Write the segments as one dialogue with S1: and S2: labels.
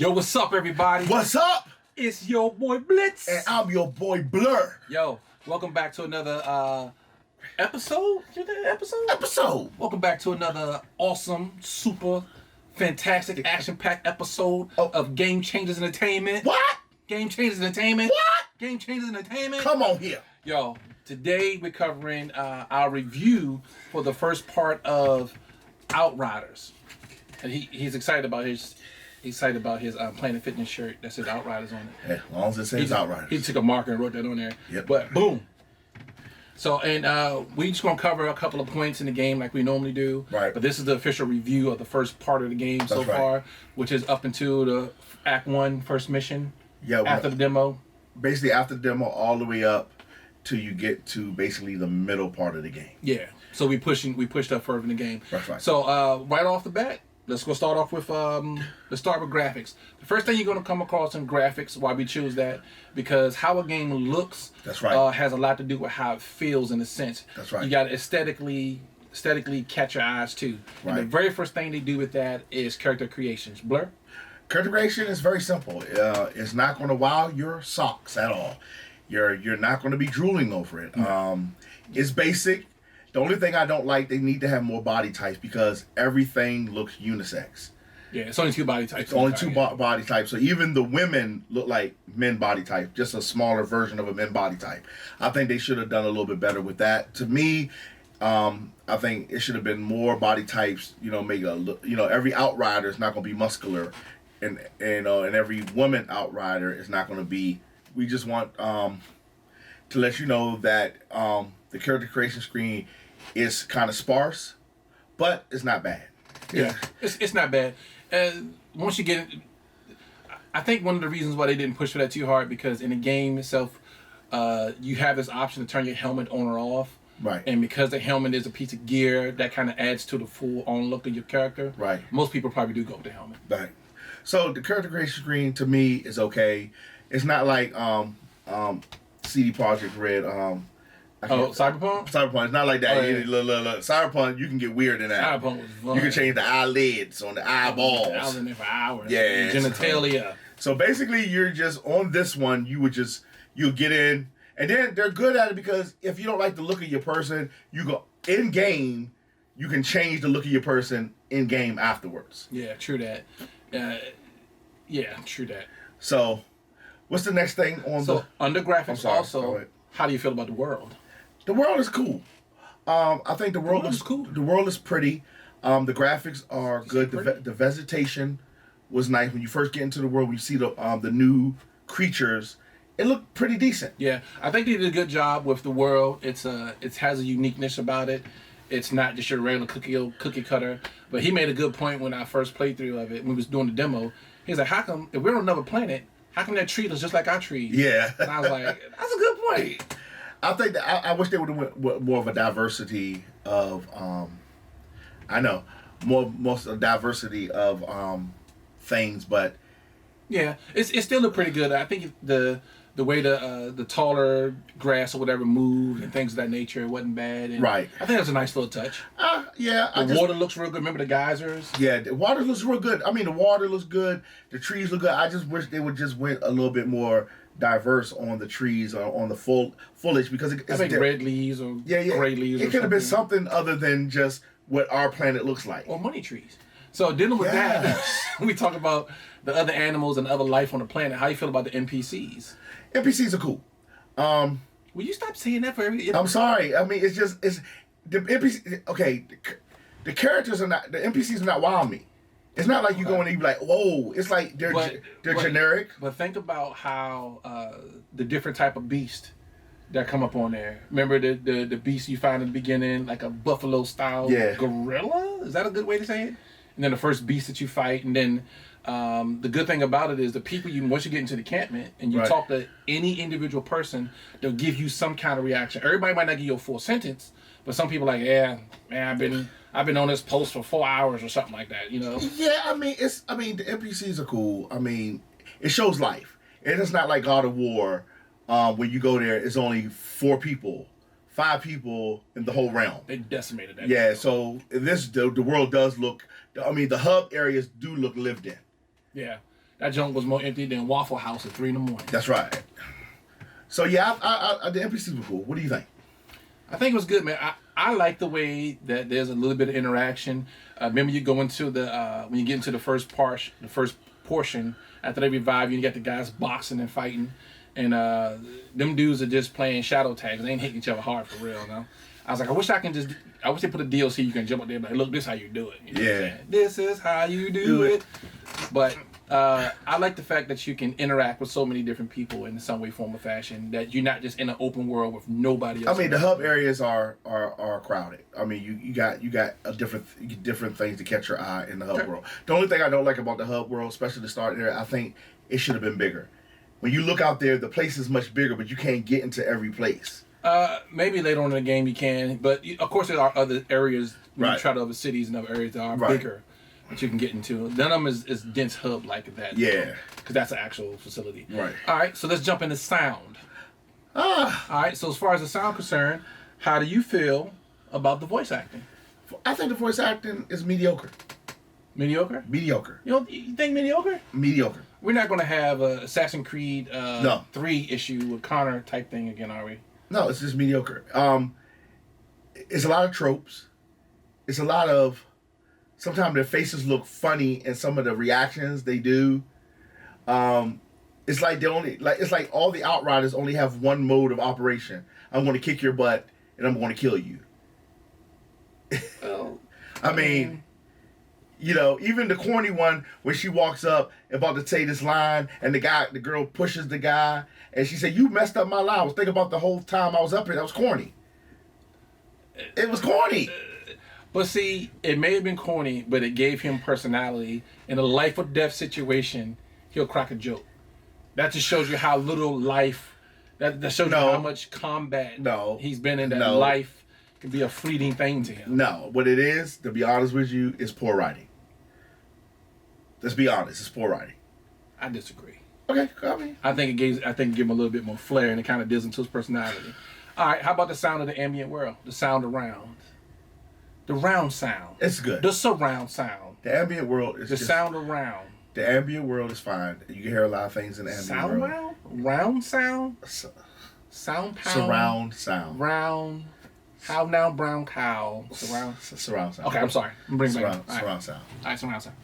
S1: Yo, what's up, everybody?
S2: What's up?
S1: It's your boy Blitz.
S2: And I'm your boy Blur.
S1: Yo, welcome back to another episode. Welcome back to another awesome, super, fantastic, action-packed episode of Game Changers Entertainment.
S2: What?
S1: Game Changers Entertainment.
S2: What?
S1: Game Changers Entertainment.
S2: Come on here.
S1: Yo, today we're covering our review for the first part of Outriders. And he's excited about his Planet Fitness shirt that says Outriders on it.
S2: Hey, as long as it says Outriders.
S1: He took a marker and wrote that on there.
S2: Yep.
S1: But boom. So, and we just going to cover a couple of points in the game like we normally do.
S2: Right.
S1: But this is the official review of the first part of the game so
S2: right.
S1: far, which is up until the Act 1 first mission.
S2: Yeah.
S1: After the demo.
S2: Basically after the demo all the way up till you get to basically the middle part of the game.
S1: Yeah. So we pushed up further in the game.
S2: That's right.
S1: So right off the bat, let's go start off with the Starboard Graphics. The first thing you're going to come across in graphics, why we choose that, because how a game looks
S2: That's right.
S1: has a lot to do with how it feels in a sense.
S2: That's right.
S1: You got to aesthetically catch your eyes too.
S2: Right.
S1: And the very first thing they do with that is character creations. Blur?
S2: Character creation is very simple. It's not going to wow your socks at all. You're not going to be drooling over it. It's basic. The only thing I don't like, they need to have more body types because everything looks unisex.
S1: Yeah, it's only two body types.
S2: It's only two body types. So even the women look like men body type, just a smaller version of a men body type. I think they should have done a little bit better with that. To me, I think it should have been more body types. Every Outrider is not going to be muscular, and every woman Outrider is not going to be. We just want to let you know that the character creation screen is kind of sparse, but it's not bad.
S1: Yeah, it's not bad. Once you get it, I think one of the reasons why they didn't push for that too hard because in the game itself, you have this option to turn your helmet on or off.
S2: Right.
S1: And because the helmet is a piece of gear, that kind of adds to the full on look of your character.
S2: Right.
S1: Most people probably do go with the helmet.
S2: Right. So the character creation screen to me is okay. It's not like CD Projekt Red.
S1: Cyberpunk?
S2: Cyberpunk. It's not like that.
S1: Oh, yeah.
S2: Look. Cyberpunk, you can get weird in that.
S1: Cyberpunk was fun.
S2: You can change the eyelids on the eyeballs.
S1: I was in there for hours.
S2: Yeah.
S1: Genitalia.
S2: So basically, you're just on this one. You'll get in, and then they're good at it because if you don't like the look of your person, you go in game. You can change the look of your person in game afterwards.
S1: Yeah, true that. True that.
S2: So, what's the next thing on
S1: under graphics also? How do you feel about the world?
S2: The world is cool. I think the world is
S1: cool.
S2: The world is pretty. The graphics are good. The vegetation was nice. When you first get into the world, when you see the new creatures, it looked pretty decent.
S1: Yeah, I think they did a good job with the world. It has a uniqueness about it. It's not just your regular cookie cutter. But he made a good point when I first played through of it, when we was doing the demo. He's like, how come, if we're on another planet, how come that tree looks just like our tree?
S2: Yeah.
S1: And I was like, that's a good point.
S2: I think that I wish they would have went with more of a diversity of diversity of things, but
S1: yeah, it still looked pretty good. I think the way the taller grass or whatever moved and things of that nature, it wasn't bad. And
S2: right.
S1: I think that's a nice little touch.
S2: Yeah.
S1: The water looks real good. Remember the geysers?
S2: Yeah, the water looks real good. I mean, the water looks good. The trees look good. I just wish they would just went a little bit more diverse on the trees or on the foliage because it's
S1: like red leaves or gray leaves.
S2: It could have been something other than just what our planet looks like.
S1: Or money trees. So dealing with that, we talk about the other animals and other life on the planet. How you feel about the NPCs?
S2: NPCs are cool.
S1: Will you stop saying that for every?
S2: I'm sorry. I mean, it's the NPC. Okay, the characters are not. The NPCs are not wowing me. It's not like you go in and you be like, whoa. It's like they're generic.
S1: But think about how the different type of beast that come up on there. Remember the beast you find in the beginning, like a buffalo style gorilla? Is that a good way to say it? And then the first beast that you fight, and then the good thing about it is the people once you get into the encampment and you talk to any individual person, they'll give you some kind of reaction. Everybody might not give you a full sentence, but some people are like, yeah, man, I've been on this post for 4 hours or something like that, you know?
S2: Yeah, I mean the NPCs are cool. I mean, it shows life. It is not like God of War, where you go there, it's only 4 people. 5 people in the whole realm.
S1: They decimated that.
S2: Yeah, so the world does look. I mean, the hub areas do look lived in.
S1: Yeah, that junk was more empty than Waffle House at 3 in the morning.
S2: That's right. So yeah, the NPCs were cool. What do you think?
S1: I think it was good, man. I like the way that there's a little bit of interaction. Remember, you go into the when you get into the first portion after they revive you, you got the guys boxing and fighting, and them dudes are just playing shadow tags. They ain't hitting each other hard for real, no. I was like, I wish they put a DLC you can jump up there and be like, look, this is how you do it. You know what I'm saying? This is how you do it. But I like the fact that you can interact with so many different people in some way, form, or fashion. That you're not just in an open world with nobody else.
S2: I mean, the hub areas are crowded. I mean, you got different things to catch your eye in the hub world. The only thing I don't like about the hub world, especially the start area, I think it should have been bigger. When you look out there, the place is much bigger, but you can't get into every place.
S1: Maybe later on in the game you can, but of course there are other areas when you try to other cities and other areas that are bigger that you can get into. None of them is dense hub like that.
S2: Yeah,
S1: because that's an actual facility.
S2: Right.
S1: All right, so let's jump into sound. All right, so as far as the sound concerned, how do you feel about the voice acting?
S2: I think the voice acting is mediocre.
S1: Mediocre?
S2: Mediocre.
S1: You think mediocre?
S2: Mediocre.
S1: We're not going to have a Assassin's Creed
S2: no.
S1: 3 issue with Connor type thing again, are we?
S2: No, it's just mediocre. It's a lot of tropes. It's a lot of... Sometimes their faces look funny in some of the reactions they do. It's like it's like all the Outriders only have one mode of operation. I'm going to kick your butt and I'm going to kill you.
S1: Oh,
S2: I mean, you know, even the corny one when she walks up about to say this line and the girl pushes the guy and she said, "You messed up my line. I was thinking about the whole time I was up here." That was corny. It was corny.
S1: But see, it may have been corny, but it gave him personality. In a life or death situation, he'll crack a joke. That just shows you how little life. That shows you how much combat he's been in. That life can be a fleeting thing to him.
S2: No, what it is, to be honest with you, is poor writing. Let's be honest, it's poor writing.
S1: I disagree.
S2: Okay,
S1: I think it gave him a little bit more flair, and it kind of digs into his personality. All right, how about the sound of the ambient world? The sound around. The round sound.
S2: It's good.
S1: The surround sound.
S2: The ambient world is
S1: the sound around.
S2: The ambient world is fine. You can hear a lot of things in the ambient
S1: sound
S2: world.
S1: Sound round sound? Sound pound?
S2: Surround sound.
S1: Round. How now brown cow. Surround
S2: sound.
S1: Okay, I'm sorry. I'm bringing
S2: surround
S1: sound.
S2: All right,
S1: surround sound.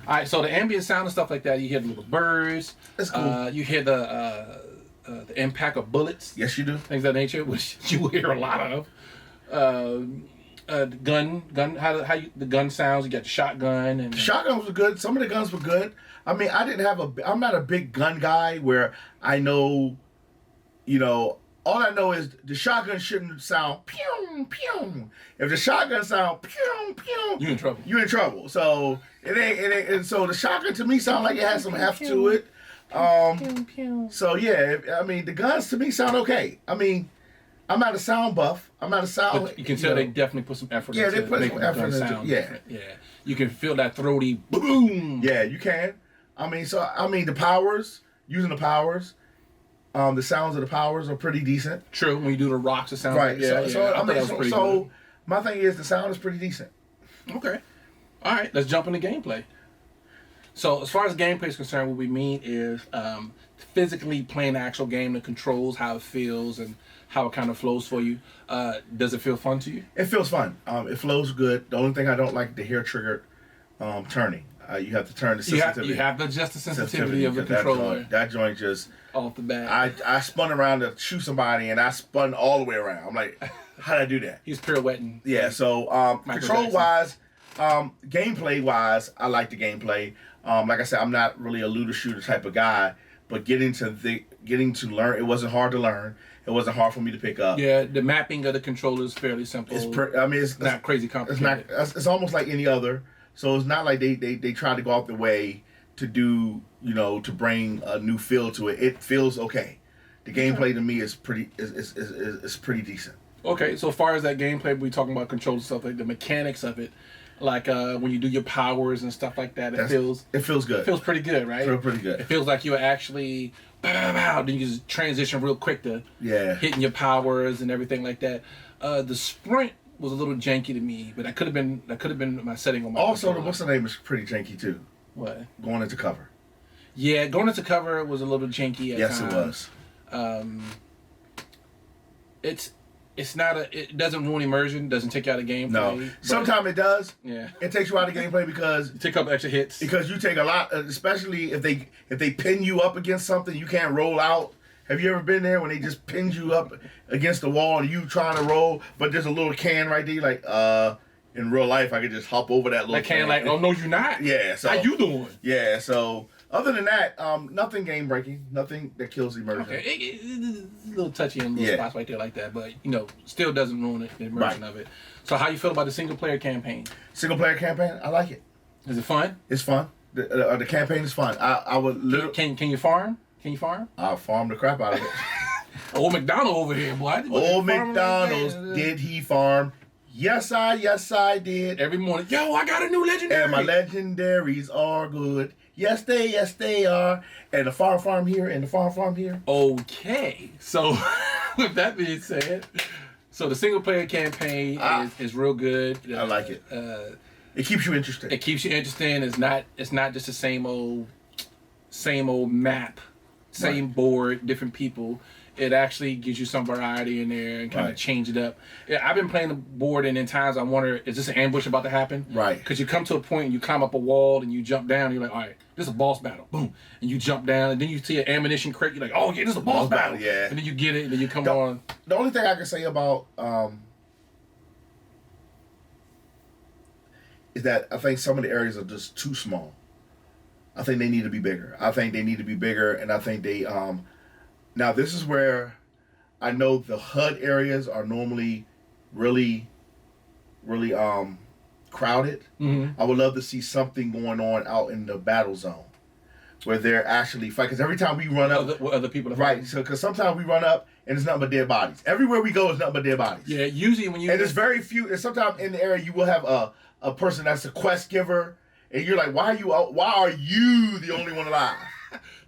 S1: All right, so the ambient sound and stuff like that, you hear the little birds.
S2: That's cool.
S1: You hear the impact of bullets.
S2: Yes, you do.
S1: Things of that nature, which you will hear a lot of. The gun. The gun sounds. You got the shotgun and
S2: the shotguns were good. Some of the guns were good. I mean, I'm not a big gun guy where I know, you know. All I know is the shotgun shouldn't sound pew pew. If the shotgun sound pew pew,
S1: you in trouble.
S2: You in trouble. So it ain't. And so the shotgun to me sound like it has some heft to it.
S1: Pew, pew.
S2: So yeah, I mean the guns to me sound okay. I mean, I'm not a sound buff. I'm not a sound.
S1: But you can tell they definitely put some effort.
S2: Yeah,
S1: into
S2: they put some effort into
S1: sound.
S2: Yeah,
S1: You can feel that throaty boom.
S2: Yeah, you can. The powers, using the powers. The sounds of the powers are pretty decent.
S1: True, when you do the rocks, it sounds
S2: right.
S1: good.
S2: So my thing is the sound is pretty decent.
S1: Okay. All right, let's jump into gameplay. So as far as gameplay is concerned, what we mean is physically playing the actual game, the controls, how it feels, and how it kind of flows for you. Does it feel fun to you?
S2: It feels fun. It flows good. The only thing I don't like the hair triggered turning. You have to turn the sensitivity.
S1: You have to adjust the sensitivity of the controller.
S2: That joint just
S1: off the bat.
S2: I spun around to shoot somebody and I spun all the way around. I'm like, how did I do that?
S1: He's pirouetting.
S2: Yeah. So control wise, gameplay wise, I like the gameplay. Like I said, I'm not really a looter shooter type of guy, but getting to learn, it wasn't hard to learn. It wasn't hard for me to pick up.
S1: Yeah, the mapping of the controller is fairly simple.
S2: It's
S1: not crazy complicated.
S2: It's almost like any other. So it's not like they try to go out the way to do, to bring a new feel to it. It feels okay. The gameplay to me is pretty decent.
S1: Okay, so as far as that gameplay, we talking about control stuff, like the mechanics of it, like when you do your powers and stuff like that, it feels good. It feels pretty good, right?
S2: It feels pretty good.
S1: It feels like you're actually then you just transition real quick to hitting your powers and everything like that. The sprint was a little janky to me, but that could have been my setting on my
S2: also
S1: controller.
S2: what's the name is pretty janky too.
S1: What?
S2: Going into cover.
S1: Yeah, going into cover was a little janky at times.
S2: It was.
S1: It's not it doesn't ruin immersion, doesn't take you out of gameplay.
S2: No, sometimes it does.
S1: Yeah,
S2: it takes you out of gameplay because
S1: you take a couple extra hits.
S2: Because you take a lot, especially if they pin you up against something, you can't roll out. Have you ever been there when they just pinned you up against the wall and you trying to roll, but there's a little can right there, like in real life I could just hop over that little
S1: that can. Like, oh no, you're not.
S2: Yeah. So
S1: how you doing?
S2: Yeah. So. Other than that, nothing game breaking, nothing that kills immersion.
S1: Okay, it's a little touchy in little spots right there like that, but still doesn't ruin the immersion of it. So how you feel about the single player campaign?
S2: Single player campaign, I like it.
S1: Is it fun?
S2: It's fun. The campaign is fun. I would literally.
S1: Can you farm? Can you farm?
S2: I'll farm the crap out of it.
S1: Old McDonald over here, boy.
S2: Old McDonald's, did he farm? Yes, I did.
S1: Every morning, yo, I got a new legendary.
S2: And my legendaries are good. Yes, they are. And the farm here, and the farm here.
S1: Okay. So, with that being said, so the single player campaign is real good.
S2: I like it. It keeps you interested.
S1: It keeps you interested. It's not just the same old map, same board, different people. It actually gives you some variety in there and kind of change it up. Yeah, I've been playing the board, and in times I wonder, is this an ambush about to happen?
S2: Right.
S1: Because you come to a point and you climb up a wall and you jump down, and you're like, all right, this is a boss battle. Boom. And you jump down, and then you see an ammunition crate. You're like, oh, yeah, this is a boss battle.
S2: Yeah.
S1: And then you get it, and then you come on.
S2: The only thing I can say about is that I think some of the areas are just too small. I think they need to be bigger. And I think they... Now, this is where I know the HUD areas are normally really, really crowded.
S1: Mm-hmm.
S2: I would love to see something going on out in the battle zone where they're actually fighting. Because every time we run up...
S1: Other people are
S2: right,
S1: fighting.
S2: so because sometimes we run up and it's nothing but dead bodies. Everywhere we go is nothing but dead bodies.
S1: Yeah, usually when you...
S2: And there's very few... And sometimes in the area you will have a person that's a quest giver. And you're like, why are you the only one alive?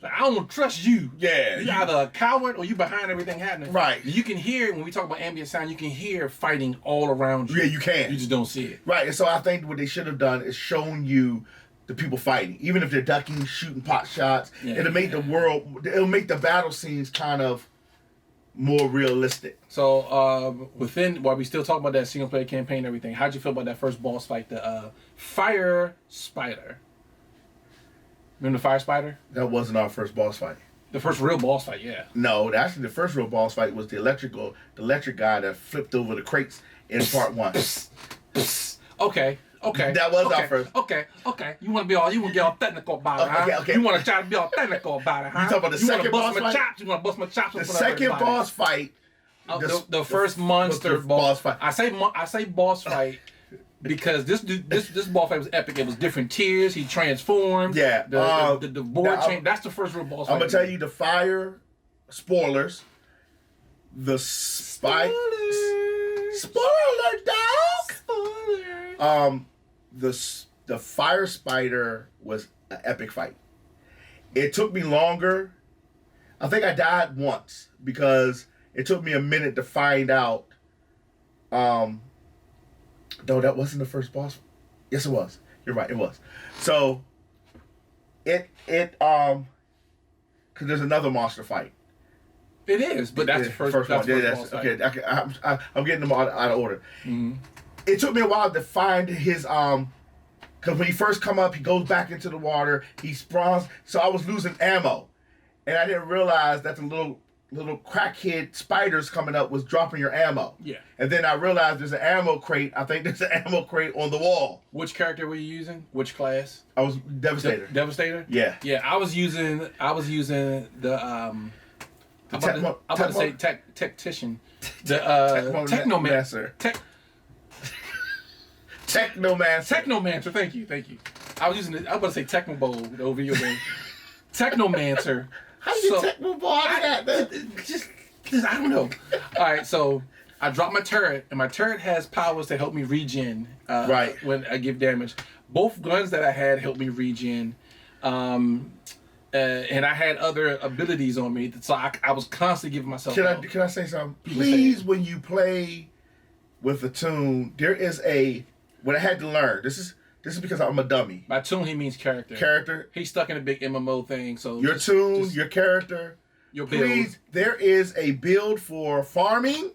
S1: Like, I don't trust you.
S2: Yeah.
S1: You're either a coward or you behind everything happening.
S2: Right.
S1: You can hear, when we talk about ambient sound, you can hear fighting all around you.
S2: Yeah, you can.
S1: You just don't see it.
S2: Right. And so I think what they should have done is shown you the people fighting. Even if they're ducking, shooting pot shots, it'll make the battle scenes kind of more realistic.
S1: So, while we still talk about that single player campaign and everything, how'd you feel about that first boss fight, the Fire Spider? Remember the Fire Spider?
S2: That wasn't our first boss fight.
S1: The first real boss fight, yeah.
S2: No, actually the first real boss fight was the electric guy that flipped over the crates in part 1.
S1: Okay.
S2: That was our first.
S1: Okay. You want to get all technical about it, huh?
S2: Okay.
S1: You want to try to be all technical about it, huh?
S2: You talking about the second boss fight?
S1: You want to bust my chops?
S2: The second boss fight.
S1: The first monster
S2: boss fight.
S1: I say boss fight because this boss fight was epic. It was different tiers. He transformed.
S2: Yeah.
S1: The board changed. That's the first real boss fight.
S2: I'm gonna tell you the fire spoilers. The spoiler dog. The fire spider was an epic fight. It took me longer. I think I died once because it took me a minute to find out. No, that wasn't the first boss. Yes, it was. You're right, it was. So because there's another monster fight.
S1: It is, but that's the first one.
S2: Boss fight. Okay. I'm getting them out of order.
S1: Mm-hmm.
S2: It took me a while to find his because when he first come up, he goes back into the water. He spawns, so I was losing ammo, and I didn't realize that the little crackhead spiders coming up was dropping your ammo.
S1: Yeah. And
S2: then I realized there's an ammo crate. I think there's an ammo crate on the wall.
S1: Which character were you using? Which class?
S2: I was Devastator.
S1: Devastator?
S2: Yeah.
S1: Yeah, I was using the I'm about to say tactician. The Technomancer. Technomancer, thank you. I was about to say Technobowl, the video game. Technomancer.
S2: How you get Technobowl out of that?
S1: Just I don't know. All right, so I dropped my turret, and my turret has powers to help me regen when I give damage. Both guns that I had helped me regen. And I had other abilities on me, so I was constantly giving myself.
S2: Can I say something? Please, when you play with a tune, there is what I had to learn. This This is because I'm a dummy.
S1: By tune, he means character.
S2: Character.
S1: He's stuck in a big MMO thing, so
S2: your tune, your character.
S1: Your build.
S2: Please, there is a build for farming,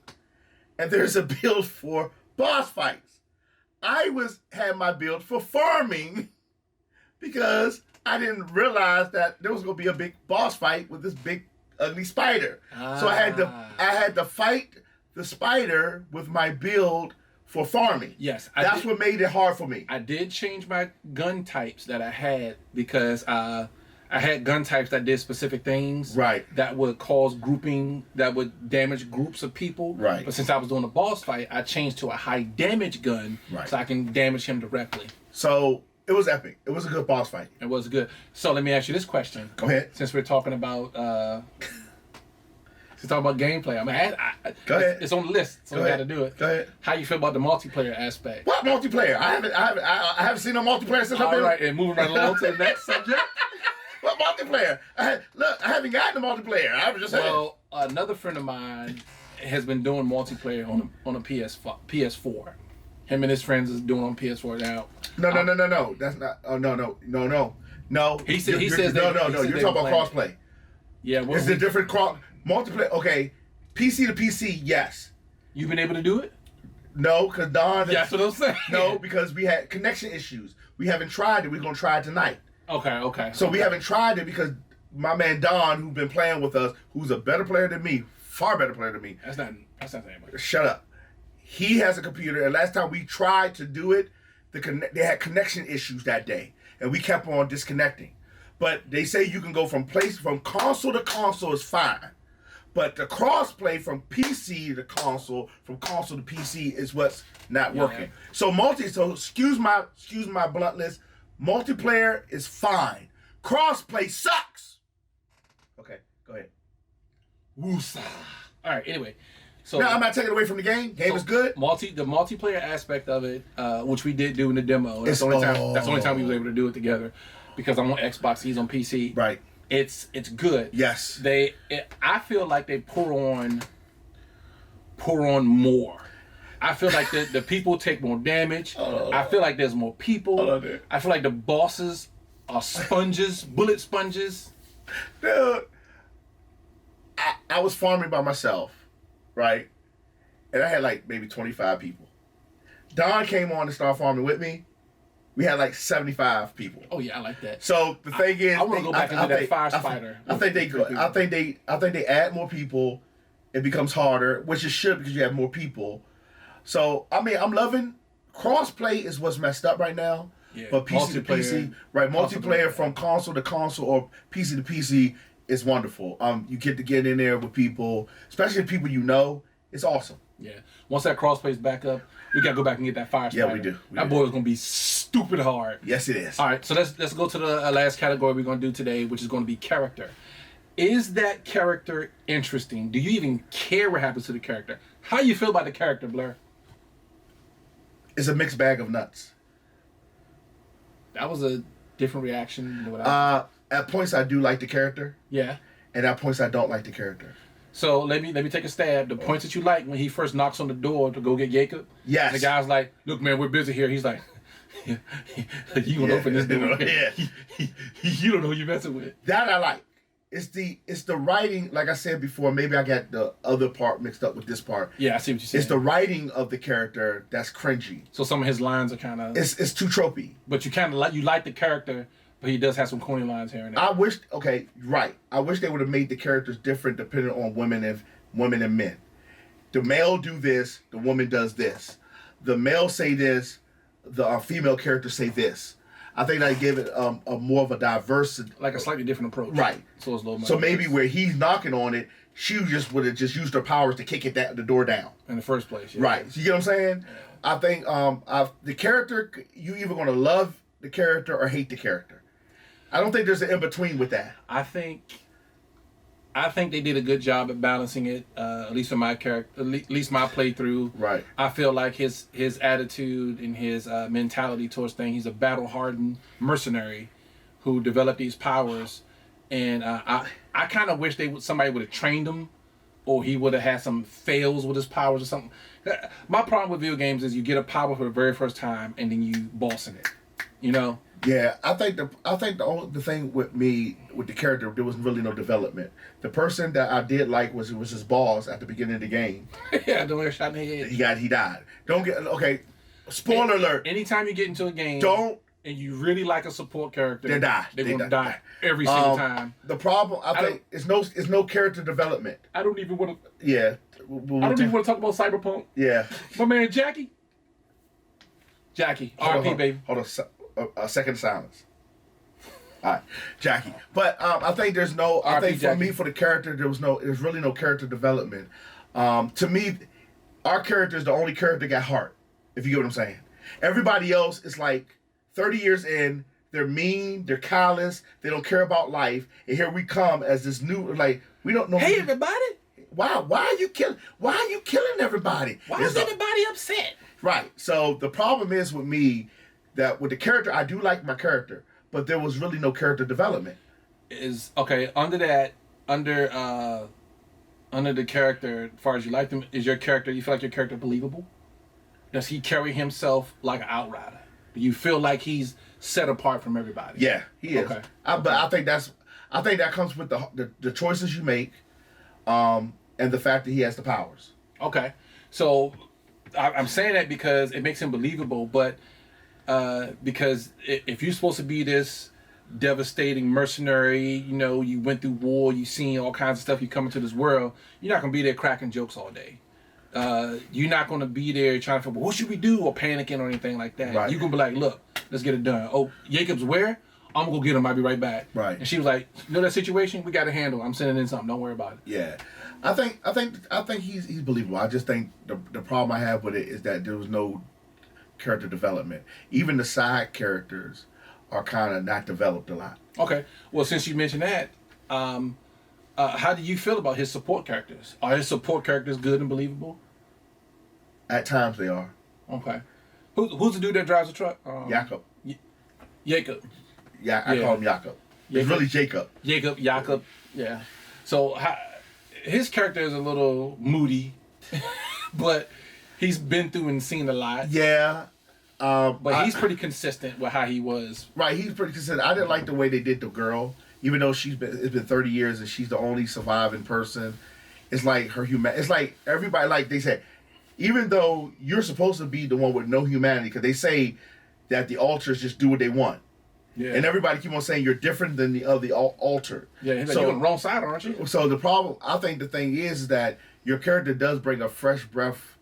S2: and there's a build for boss fights. I had my build for farming because I didn't realize that there was going to be a big boss fight with this big ugly spider. So I had to fight the spider with my build for farming.
S1: Yes.
S2: That's what made it hard for me.
S1: I did change my gun types that I had because I had gun types that did specific things.
S2: Right.
S1: That would cause grouping, that would damage groups of people.
S2: Right.
S1: But since I was doing a boss fight, I changed to a high damage gun so I can damage him directly.
S2: So it was epic. It was a good boss fight.
S1: It was good. So let me ask you this question.
S2: Go ahead.
S1: Since we're talking about gameplay,
S2: go ahead.
S1: It's on the list, so we got to do it.
S2: Go ahead.
S1: How you feel about the multiplayer aspect?
S2: What multiplayer? I haven't seen no multiplayer since I've been.
S1: All right, and moving right along to the next subject.
S2: What multiplayer? I haven't gotten the multiplayer. I was just saying.
S1: Well, another friend of mine has been doing multiplayer on a PS4. Him and his friends is doing on PS4 now.
S2: No. That's not. Oh no.
S1: He says
S2: you're talking about crossplay.
S1: Yeah.
S2: Is there different multiplayer? Okay, PC to PC, yes.
S1: You've been able to do it?
S2: No, because Don.
S1: That's what I'm saying.
S2: No, because we had connection issues. We haven't tried it. We're gonna try it tonight.
S1: Okay.
S2: So we haven't tried it because my man Don, who's been playing with us, who's a better player than me, far better player than me.
S1: That's not saying much.
S2: Shut up. He has a computer, and last time we tried to do it, they had connection issues that day, and we kept on disconnecting. But they say you can go from console to console is fine, but the crossplay from PC to console, from console to PC is what's not working. So excuse my bluntness. Multiplayer is fine. Crossplay sucks. Okay, go ahead.
S1: Woosah. All right. Anyway, so
S2: now I'm not taking away from the game. Game is good.
S1: The multiplayer aspect of it, which we did do in the demo. That's the only time we was able to do it together, because I'm on Xbox, he's on PC.
S2: Right.
S1: It's good.
S2: Yes.
S1: I feel like they pour on more. I feel like the people take more damage. I feel like there's more people. I feel like the bosses are sponges, bullet sponges.
S2: Dude, I was farming by myself, right? And I had like maybe 25 people. Don came on to start farming with me. We had like 75 people.
S1: Oh yeah, I like that.
S2: So the thing is,
S1: I want to go back into that fire spider.
S2: I think they add more people. It becomes harder, which it should because you have more people. So I mean, I'm loving crossplay is what's messed up right now. Yeah. But PC to PC, right? Multiplayer from console to console or PC to PC is wonderful. You get to get in there with people, especially people you know. It's awesome.
S1: Yeah. Once that crossplay's back up, we gotta go back and get that fire spider.
S2: Yeah, we do.
S1: That boy is gonna be stupid hard.
S2: Yes, it is.
S1: All right, so let's go to the last category we're gonna do today, which is gonna be character. Is that character interesting? Do you even care what happens to the character? How you feel about the character, Blur?
S2: It's a mixed bag of nuts.
S1: That was a different reaction than what I
S2: at points I do like the character.
S1: Yeah.
S2: And at points I don't like the character.
S1: So let me take a stab. The points that you like when he first knocks on the door to go get Jacob.
S2: Yes.
S1: The guy's like, "Look, man, we're busy here." He's like, "You gonna open this door?
S2: Yeah.
S1: You don't know who you're messing with."
S2: That I like. It's the writing. Like I said before, maybe I got the other part mixed up with this part.
S1: Yeah, I see what you're saying.
S2: It's the writing of the character that's cringy.
S1: So some of his lines are kind of.
S2: It's too tropey.
S1: But you kind of like the character. But he does have some corny lines here and there.
S2: I wish they would have made the characters different depending on women and men. The male do this, the woman does this. The male say this, the female character say this. I think I give it a more of a diverse,
S1: like a slightly different approach. Right. So it's a little.
S2: So maybe where he's knocking on it, she just would have just used her powers to kick the door down
S1: in the first place. Yeah.
S2: Right. So you get what I'm saying? Yeah. I think the character, you either going to love the character or hate the character. I don't think there's an in-between with that.
S1: I think they did a good job at balancing it, at least for my character, at least my playthrough.
S2: Right.
S1: I feel like his attitude and his mentality towards things, he's a battle-hardened mercenary who developed these powers. And I kind of wish somebody would have trained him, or he would have had some fails with his powers or something. My problem with video games is you get a power for the very first time and then you boss in it. You know.
S2: Yeah, I think the thing with me with the character, there was really no development. The person that I did like was his boss at the beginning of the game.
S1: Yeah, don't get shot in the head.
S2: He died. Don't get okay. Spoiler alert.
S1: Anytime you get into a game, and you really like a support character,
S2: they're
S1: gonna die every single time.
S2: The problem I think is no character development.
S1: I don't even want to.
S2: Yeah.
S1: I don't even want to talk about Cyberpunk.
S2: Yeah.
S1: My man Jackie, R.I.P. baby.
S2: Hold on. A second of silence. All right, Jackie. But I think there's no. I think for me, for the character, there's really no character development. To me, our character is the only character that got heart. If you get what I'm saying. Everybody else is like 30 years in. They're mean. They're callous. They don't care about life. And here we come as this new we don't know.
S1: Hey everybody.
S2: Why are you killing? Why are you killing everybody?
S1: Why is everybody upset?
S2: Right. So the problem is with me. That with the character, I do like my character, but there was really no character development.
S1: Is okay under the character. As far as you like them, is your character? You feel like your character believable? Does he carry himself like an outrider? Do you feel like he's set apart from everybody?
S2: Yeah, he is.
S1: Okay.
S2: But I think that comes with the choices you make, and the fact that he has the powers.
S1: Okay, so I'm saying that because it makes him believable, but. Because if you're supposed to be this devastating mercenary, you went through war, you've seen all kinds of stuff, you come into this world, you're not going to be there cracking jokes all day. You're not going to be there trying to figure, what should we do, or panicking or anything like that.
S2: Right.
S1: You're going to be like, look, let's get it done. Oh, Jacob's where? I'm going to go get him. I'll be right back.
S2: Right.
S1: And she was like, that situation? We got to handle. I'm sending in something. Don't worry about it.
S2: Yeah. I think he's believable. I just think the problem I have with it is that there was no character development. Even the side characters are kind of not developed a lot.
S1: Okay. Well, since you mentioned that, how do you feel about his support characters? Are his support characters good and believable?
S2: At times they are.
S1: Okay. Who's the dude that drives the truck?
S2: Jacob.
S1: Jacob.
S2: Yeah, I call him Jacob. It's really Jacob.
S1: Jacob. Yeah. So his character is a little moody, but he's been through and seen a lot.
S2: Yeah.
S1: But he's pretty consistent with how he was.
S2: Right, he's pretty consistent. I didn't like the way they did the girl, even though it's been 30 years and she's the only surviving person. It's like it's like everybody, like they said, even though you're supposed to be the one with no humanity, because they say that the alters just do what they want. Yeah. And everybody keep on saying you're different than the alter.
S1: Yeah, so you're on the wrong side, aren't you?
S2: So the problem, I think the thing is that your character does bring a fresh breath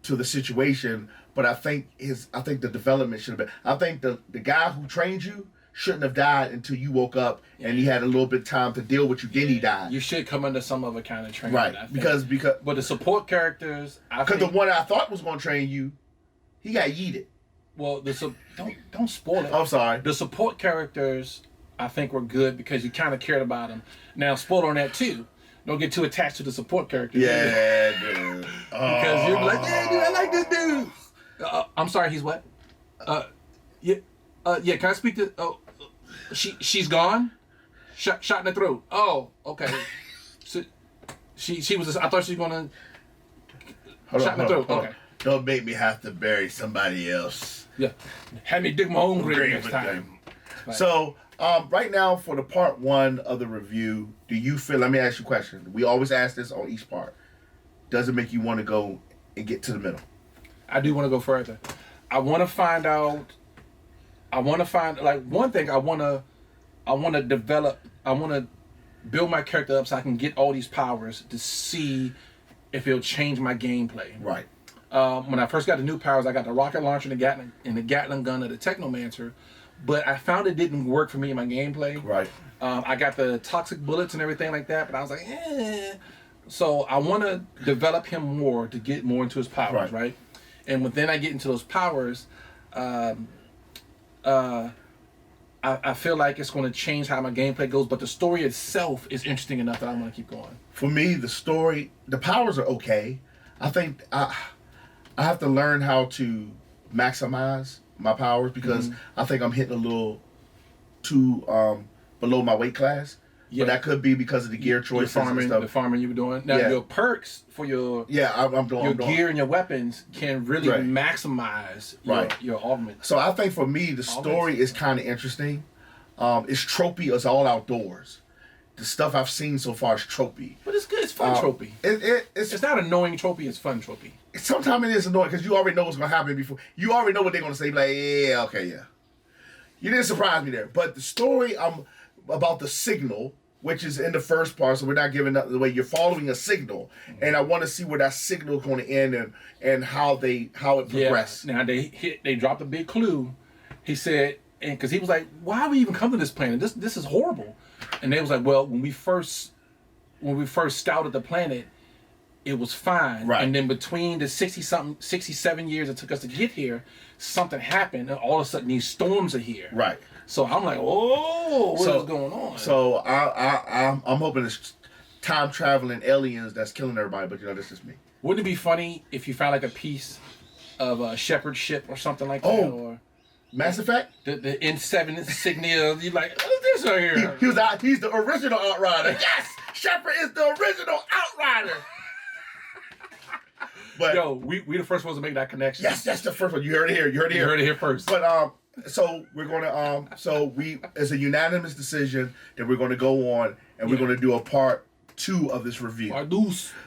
S2: to the situation, but I think the development should have been. I think the guy who trained you shouldn't have died until you woke up and he had a little bit of time to deal with you. Then he died.
S1: You should come under some other kind of training,
S2: right?
S1: I think.
S2: Because
S1: but the support characters,
S2: because the one I thought was going to train you, he got yeeted.
S1: Well, don't spoil it.
S2: I'm sorry.
S1: The support characters, I think, were good because you kind of cared about them. Now, spoiler on that too. Don't get too attached to the support characters.
S2: Yeah, dude.
S1: Because you're like, yeah, dude, I like this dude. I'm sorry, he's what? Yeah. Can I speak to? Oh, she's gone. Shot in the throat. Oh, okay. So she was. I thought she was gonna. Shot in the throat. Okay.
S2: Don't make me have to bury somebody else.
S1: Yeah. Have me dig my own grave next time.
S2: So, right now for the part 1 of the review, do you feel? Let me ask you a question. We always ask this on each part. Does it make you want to go and get to the middle?
S1: I do want to go further. I want to find out. I want to find one thing. I want to develop. I want to build my character up so I can get all these powers to see if it'll change my gameplay.
S2: Right.
S1: When I first got the new powers, I got the rocket launcher and the Gatling gun and the Technomancer, but I found it didn't work for me in my gameplay.
S2: Right.
S1: I got the toxic bullets and everything like that, but I was like, eh. So I want to develop him more to get more into his powers, right? And when I get into those powers, I feel like it's going to change how my gameplay goes, but the story itself is interesting enough that I'm going to keep going.
S2: For me, the powers are okay. I think I have to learn how to maximize my powers because I think I'm hitting a little too below my weight class. Yeah. But that could be because of the gear choices and stuff.
S1: The farming you were doing. Now, your perks for your gear and your weapons can really maximize your armament.
S2: So I think for me, the story is kind of interesting. It's tropey. It's all outdoors. The stuff I've seen so far is tropey.
S1: But it's good. It's fun tropey. It's not annoying tropey. It's fun tropey.
S2: Sometimes it is annoying because you already know what's going to happen before. You already know what they're going to say. Like, yeah, okay, yeah. You didn't surprise me there. But the story about the signal, which is in the first part, so we're not giving up the way you're following a signal. And I want to see where that signal is going to end and how it progresses.
S1: Yeah. Now, they dropped a big clue. He said, and because he was like, why would we even come to this planet? This is horrible. And they was like, well, when we first scouted the planet, it was fine.
S2: Right.
S1: And then between the 67 years it took us to get here, something happened, and all of a sudden these storms are here.
S2: Right.
S1: So I'm like, oh, what is going on?
S2: So I'm hoping it's time traveling aliens that's killing everybody, but that's just me.
S1: Wouldn't it be funny if you found like a piece of a shepherd ship or something like that? Or
S2: Mass Effect?
S1: The N7 insignia. You're like, what is this right here?
S2: He's the original Outrider. Yes! Shepard is the original Outrider. But
S1: yo, we the first ones to make that connection.
S2: Yes, that's the first one. You heard it here. You heard it here
S1: first.
S2: But so we're gonna it's a unanimous decision that we're gonna go on and we're gonna do a part 2 of this review.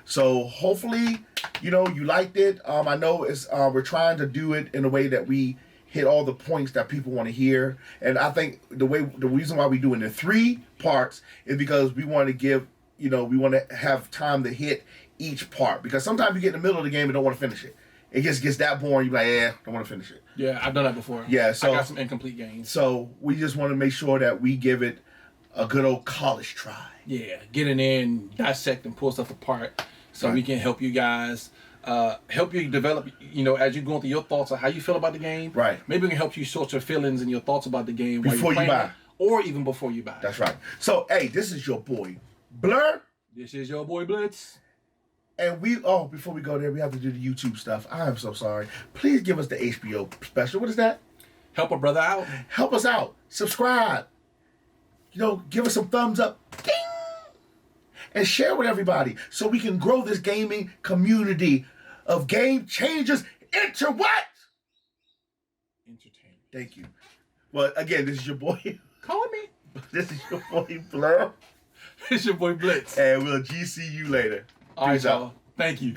S2: So hopefully, you liked it. I know it's we're trying to do it in a way that we hit all the points that people want to hear. And I think the reason why we do it in 3 parts is because we want to give, we want to have time to hit each part. Because sometimes you get in the middle of the game and don't want to finish it. It just gets that boring. You're like, don't want to finish it.
S1: Yeah, I've done that before.
S2: Yeah, so
S1: I got some incomplete games.
S2: So we just want to make sure that we give it a good old college try.
S1: Yeah, get in there and dissect and pull stuff apart so we can help you guys. Help you develop, as you go through your thoughts on how you feel about the game.
S2: Right.
S1: Maybe we can help you sort your feelings and your thoughts about the game
S2: before you buy,
S1: or even before you buy.
S2: That's right. So, hey, this is your boy Blur.
S1: This is your boy Blitz.
S2: And before we go there, we have to do the YouTube stuff. I am so sorry. Please give us the HBO special. What is that?
S1: Help a brother out.
S2: Help us out. Subscribe. Give us some thumbs up. Ding! And share with everybody so we can grow this gaming community of game changers into what?
S1: Entertainment.
S2: Thank you. Well, again, this is your boy.
S1: Call me.
S2: This is your boy Blur.
S1: This is your boy Blitz.
S2: And we'll GC you later.
S1: All right, y'all. Thank you.